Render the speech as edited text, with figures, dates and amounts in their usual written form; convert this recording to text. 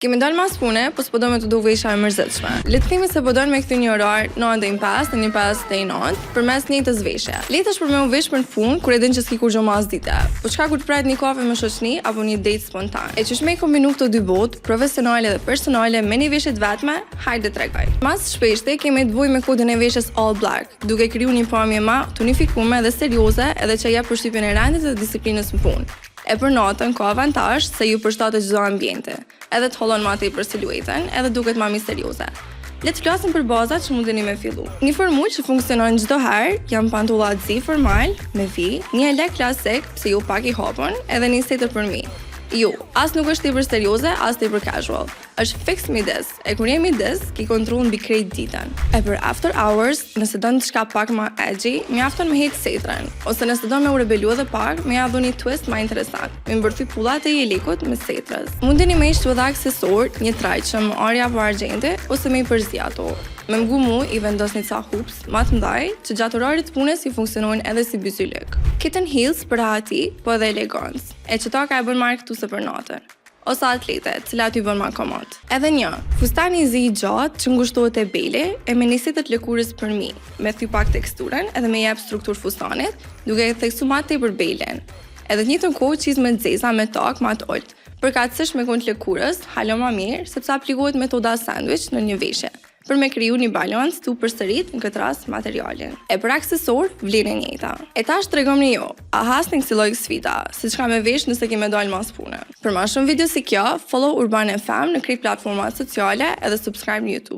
Kemi dalë mas pune, po s'po do me të do veshja e mërzitshme. Le të themi se po dojnë me kthy një orar 9:05 në 1:59 përmes njëjtës veshje. Lehtë është për me u vesh për në punë kur e din që s'ki kur gjo mas dite. Po çka kur të pret një kafe me shoqni apo një date spontan. E qysh me i kombinu këto dy botë, profesionale dhe personale me një veshje të vetme, hajde tregoj. Mas shpeshti kemi të vuj me kodin e veshjes all black, duke kriju një pamje ma të unifikume dhe serioze edhe që jep përshtypjen e rendit dhe disiplinës në punë. E për natën ka avantazh se ju përshtatet çdo ambiente, edhe të hollon ma tepër siluetën, edhe duket ma misterioze. Le të flasim për bazat që mundeni me fillu. Një formulë që funksionon çdo herë janë pantullat zi formal me vi, një elek klasik pse ju pak i hapun, edhe një setër për mi. Jo, as nuk është tepër serioze, as tepër casual. Është fix midis, e kur je midis, ki kontroll mbi krejt ditën. E për after hours, nëse don diçka pak më edgy, mjafton me heq setrën, ose nëse don me u rebelu edhe pak, më ja dhoni një twist më interesant. Me mbërthy pullat e jelekut me setrës. Mundeni me ishtu edhe aksesor, një trajqëm, arja për argjente, ose me i përzi ato. Me mgumu i vendos një ca hoops ma të mdaj që gjatë orarit të punës i funksionojnë edhe si byzylyk. Kitten heels për hati, po edhe elegancë, e që ta ka e bën marketuese për natën. Ose atlete, cilat ju bën ma komod. Edhe një, fustani i zi i gjatë që ngushtohet e beli e me nisetet lëkurës për mi, me thy pak teksturën edhe me jep struktur fustanit, duke e theksu ma tepër belin. Edhe të njëjtën kohë çizme të zeza me tak ma të olt. Përkatësisht me kund lëkurës, halo ma mirë, sepse aplikohet metoda sandwich në një veshje, për me kriju një balans tu përsërit në këtë rast materialin. E për aksesor, vlerë e njëjta. E tash tregomni ju, a hasni kësi lloj sfida, si çka me vesh nëse kemi dalë mas pune. Për ma shumë video si kjo, follow Urban FM në krejt platformat sociale edhe subscribe në YouTube.